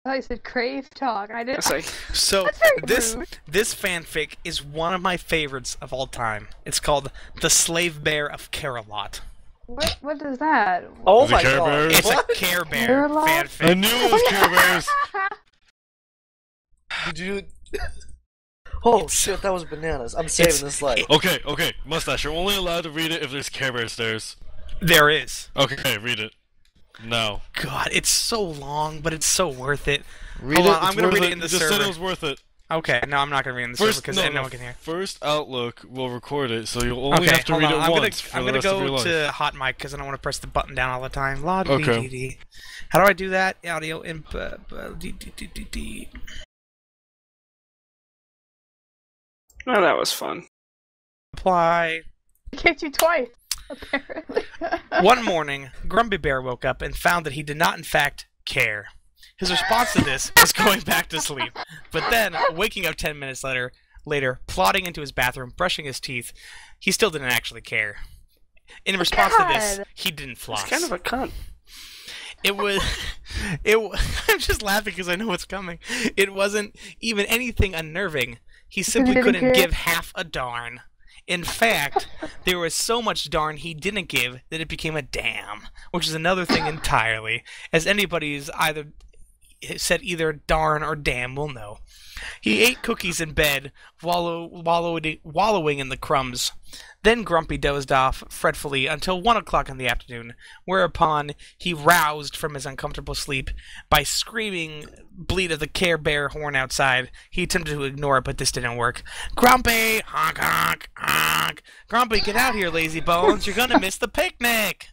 thought you said crave talk. I didn't. It's like, So That's very this rude. this fanfic is one of my favorites of all time. It's called The Slave Bear of Care-a-Lot. What is that? oh Is it my Care god. Bears? It's What? a Care Bear Care-a-Lot? I fanfic. knew it was Care Bears. Did you... Oh It's- shit, that was bananas. I'm saving this life. Okay, Mustache, you're only allowed to read it if there's Care Bears there. There is. Okay, read it. No. God, it's so long, but it's so worth it. Read Hold it. on, I'm gonna read it in the You just said server. it was worth it. Okay, no, I'm not gonna read it in the server First, because no, no one can hear. First Outlook will record it, so you'll only Okay, have to hold read on. it once for I'm the gonna rest of your go life. to hot mic because I don't want to press the button down all the time. La Okay. dee dee dee. How do I do that? Audio input. Dee dee dee dee dee. Oh, that was fun. Apply. I kicked you twice, apparently. One morning, Grumpy Bear woke up and found that he did not, in fact, care. His response to this was going back to sleep, but then, waking up 10 minutes later, plodding into his bathroom, brushing his teeth, he still didn't actually care. In response to this, God. he didn't floss. It's kind of a cunt. I'm just laughing because I know what's coming. It wasn't even anything unnerving. He simply didn't couldn't care? give half a darn. In fact, there was so much darn he didn't give that it became a damn, which is another thing entirely, as anybody's either said either darn or damn will know. He ate cookies in bed, wallowing in the crumbs. Then Grumpy dozed off fretfully until 1 o'clock in the afternoon, whereupon he roused from his uncomfortable sleep by screaming bleat of the Care Bear horn outside. He attempted to ignore it, but this didn't work. Grumpy! Honk, honk, honk! Grumpy, get out here, lazy bones! You're gonna miss the picnic!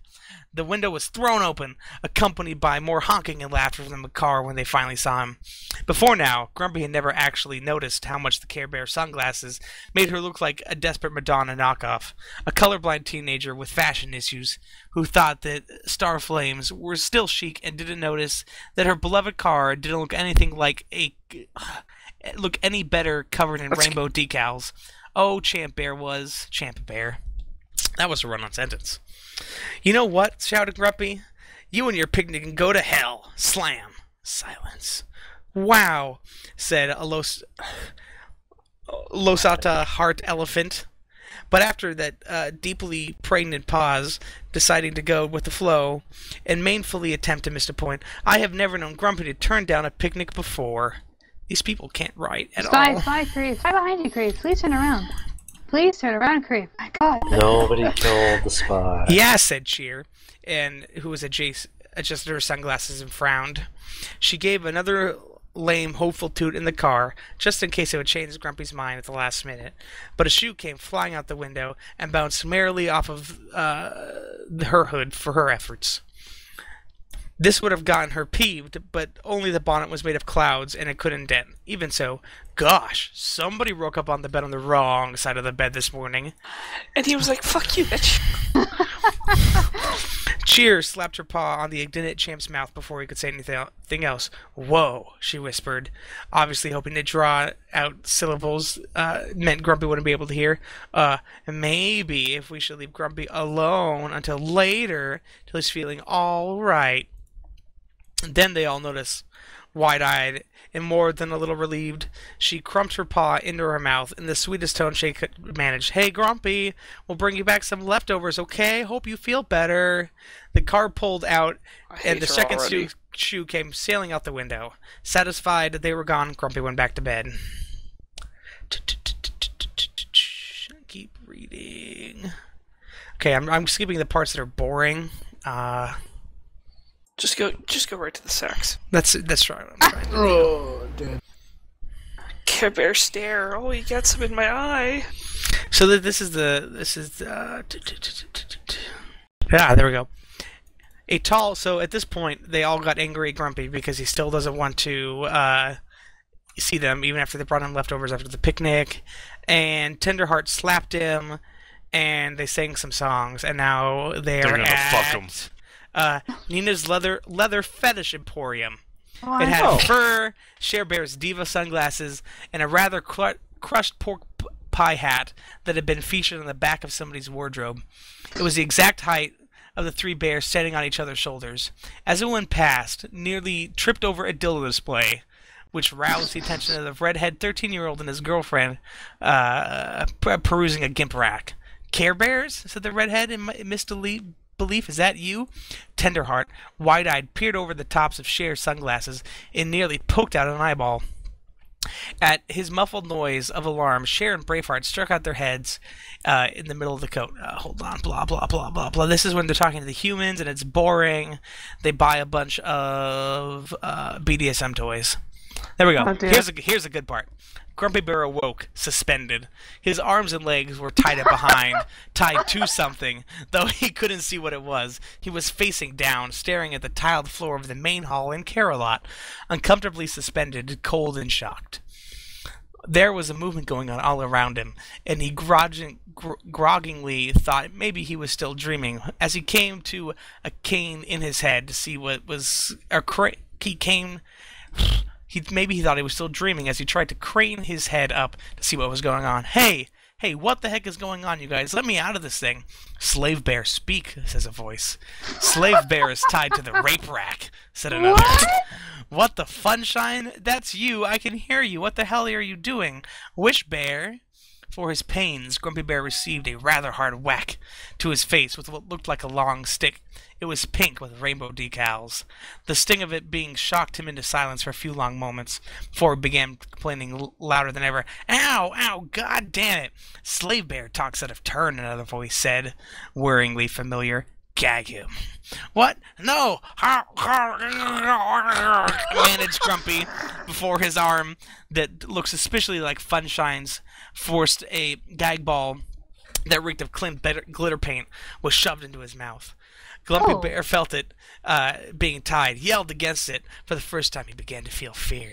The window was thrown open, accompanied by more honking and laughter from the car when they finally saw him. Before now, Grumpy had never actually noticed how much the Care Bear sunglasses made her look like a desperate Madonna knockoff, a colorblind teenager with fashion issues who thought that star flames were still chic and didn't notice that her beloved car didn't look anything like look any better covered in rainbow decals. Oh, Champ Bear was Champ Bear. That was a run-on sentence. You know what? Shouted Grumpy. You and your picnic can go to hell. Slam. Silence. Wow, said a Losata heart elephant. But after that deeply pregnant pause, deciding to go with the flow and manfully attempt to miss the point, I have never known Grumpy to turn down a picnic before. These people can't write at all. Spy, Crave. Spy behind you, Crave. Please turn around. Please turn around, Crave. My God. Nobody killed the spy. Yeah, said Cheer, and who was adjusted her sunglasses and frowned. She gave another lame, hopeful toot in the car, just in case it would change Grumpy's mind at the last minute. But a shoe came flying out the window and bounced merrily off of her hood for her efforts. This would have gotten her peeved, but only the bonnet was made of clouds and it couldn't dent. Even so, gosh, somebody woke up on the bed on the wrong side of the bed this morning. And he was like, fuck you, bitch. Cheer slapped her paw on the indignant champ's mouth before he could say anything else. Whoa, she whispered, obviously hoping to draw out syllables meant Grumpy wouldn't be able to hear. Maybe if we should leave Grumpy alone until later, till he's feeling all right. Then they all noticed. Wide-eyed and more than a little relieved, she crumped her paw into her mouth in the sweetest tone she could manage. Hey, Grumpy, we'll bring you back some leftovers, okay? Hope you feel better. The car pulled out, and the second shoe came sailing out the window. Satisfied that they were gone, Grumpy went back to bed. Keep reading. Okay, I'm skipping the parts that are boring. Just go right to the sex. That's right. I'm trying to do. Oh, dude. Care Bear stare. Oh, you got some in my eye. So this is there we go. So at this point, they all got angry at Grumpy because he still doesn't want to see them, even after they brought him leftovers after the picnic. And Tenderheart slapped him, and they sang some songs, and now they're gonna at fuck him. Nina's leather fetish emporium. Oh, It had fur, Cher Bear's diva sunglasses, and a rather crushed pork pie hat that had been featured on the back of somebody's wardrobe. It was the exact height of the three bears standing on each other's shoulders. As it went past, nearly tripped over a dildo display, which roused the attention of the redhead 13-year-old and his girlfriend perusing a gimp rack. Care Bears? Said the redhead in misbelief. Is that you? Tenderheart, wide-eyed, peered over the tops of Cher's sunglasses and nearly poked out an eyeball. At his muffled noise of alarm, Cher and Braveheart struck out their heads in the middle of the coat. Hold on, blah, blah, blah, blah, blah. This is when they're talking to the humans, and it's boring. They buy a bunch of BDSM toys. There we go. Oh, Here's a good part. Grumpy Bear awoke, suspended. His arms and legs were tied up behind, tied to something, though he couldn't see what it was. He was facing down, staring at the tiled floor of the main hall in Carolot, uncomfortably suspended, cold and shocked. There was a movement going on all around him, and he groggingly thought maybe he was still dreaming. As he came to a cane in his head to see what was... Maybe he thought he was still dreaming as he tried to crane his head up to see what was going on. Hey, what the heck is going on, you guys? Let me out of this thing. Slave Bear, speak, says a voice. Slave Bear is tied to the rape rack, said another. What the funshine? That's you. I can hear you. What the hell are you doing? Wish Bear. For his pains, Grumpy Bear received a rather hard whack to his face with what looked like a long stick. It was pink with rainbow decals. The sting of it being shocked him into silence for a few long moments before he began complaining louder than ever. Ow, ow, god damn it. Slave Bear talks out of turn, another voice said, worryingly familiar. Gag him. What? No! Managed Grumpy before his arm that looked suspiciously like Funshine's forced a gag ball that reeked of glitter paint was shoved into his mouth. Grumpy Bear felt it being tied, yelled against it. For the first time he began to feel fear.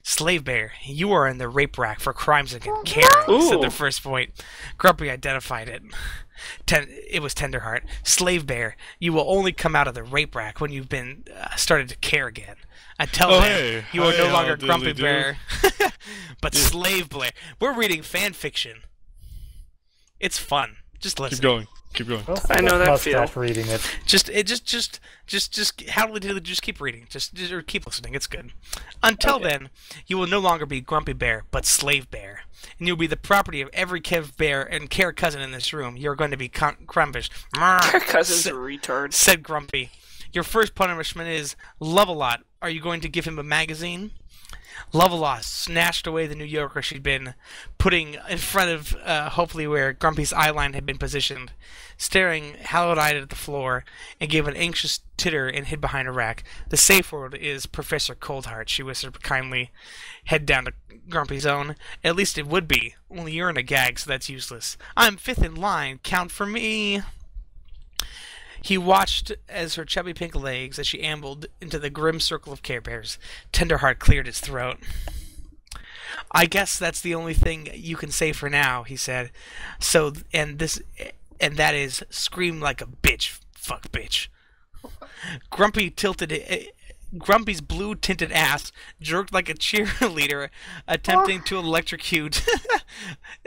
Slave Bear, you are in the rape rack for crimes against caring, said the first point. Grumpy identified it. It was Tenderheart. Slave Bear, you will only come out of the rape rack when you've been started to care again. Until then, you are no longer Grumpy Bear, but Slave Bear. We're reading fanfiction. It's fun. Just listen. Keep going. Well, I know that feel. Reading it. Just how do we do? Just keep reading. Just keep listening. It's good. Until then, you will no longer be Grumpy Bear, but Slave Bear, and you'll be the property of every Kev Bear and Care Cousin in this room. You're going to be crumbish. Care Cousin's a retard, said Grumpy. Your first punishment is Love-A-Lot. Are you going to give him a magazine? Love-A-Lot snatched away the New Yorker she'd been putting in front of, hopefully where Grumpy's eyeline had been positioned, staring hollow-eyed at the floor, and gave an anxious titter and hid behind a rack. The safe word is Professor Coldheart, she whispered kindly, head down to Grumpy's own. At least it would be, only you're in a gag, so that's useless. I'm fifth in line, count for me. He watched as her chubby pink legs, as she ambled into the grim circle of Care Bears. Tenderheart cleared his throat. I guess that's the only thing you can say for now, he said. And that is, scream like a bitch, fuck bitch. Grumpy's blue-tinted ass jerked like a cheerleader, attempting to electrocute,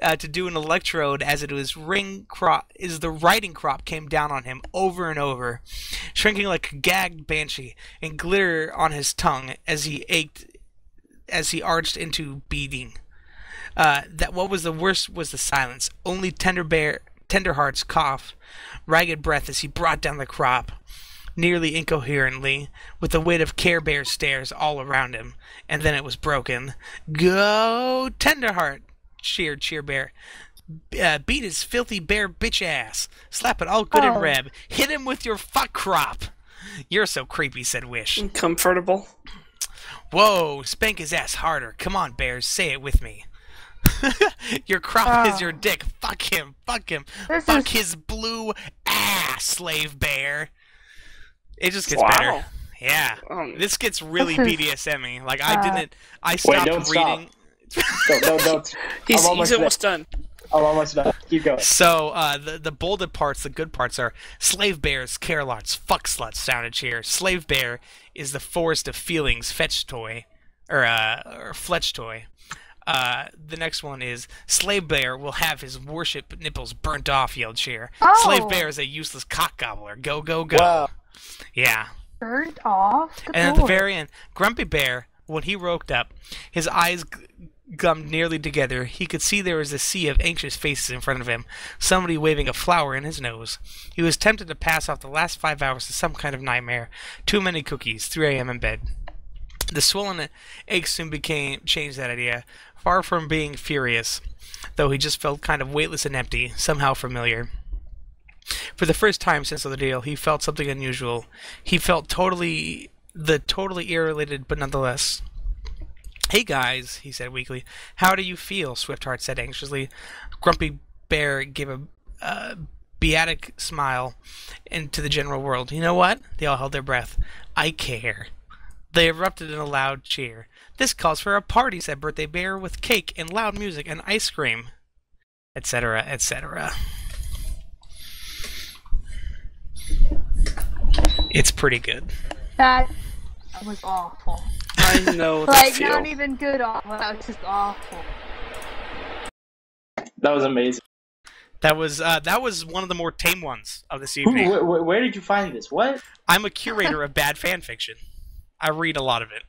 to do an electrode as the riding crop came down on him over and over, shrinking like a gagged banshee, and glitter on his tongue as he arched into beating. What was the worst was the silence. Only Tenderheart's cough, ragged breath as he brought down the crop, nearly incoherently, with the weight of Care Bear stares all around him, and then it was broken. Go, Tenderheart, cheered Cheer Bear. Beat his filthy bear bitch ass. Slap it all good and reb. Hit him with your fuck crop. You're so creepy, said Wish. comfortable. Whoa, spank his ass harder. Come on, bears, say it with me. Your crop is your dick. Fuck him. Fuck his blue ass, Slave Bear. It just gets better. Yeah. This gets really BDSM-y. Like, I stopped reading. Don't. He's almost done. I'm almost done. Keep going. So, the bolded parts, the good parts are Slave Bears, Carelots, fuck sluts, sounded here. Slave Bear is the forest of feelings fetch toy, or fletch toy. The next one is Slave Bear will have his worship nipples burnt off, yelled Cher. Oh. Slave Bear is a useless cock gobbler. Go, go, go. Wow. Yeah. Burnt off? Good And at the lord. very end, Grumpy Bear, when he woke up, his eyes gummed nearly together. He could see there was a sea of anxious faces in front of him, somebody waving a flower in his nose. He was tempted to pass off the last 5 hours as some kind of nightmare. Too many cookies, 3 a.m. in bed. The swollen ache soon changed that idea. Far from being furious, though he just felt kind of weightless and empty, somehow familiar. For the first time since the deal, he felt something unusual. He felt totally irritated, but nonetheless. Hey guys, he said weakly. How do you feel? Swiftheart said anxiously. Grumpy Bear gave a beatic smile into the general world. You know what? They all held their breath. I care. They erupted in a loud cheer. This calls for a party, said Birthday Bear, with cake and loud music and ice cream, etc., etc. It's pretty good. That was awful. I know that Like, feel. not even good awful. That was just awful. That was amazing. That was one of the more tame ones of this evening. Where did you find this? What? I'm a curator of bad fan fiction. I read a lot of it.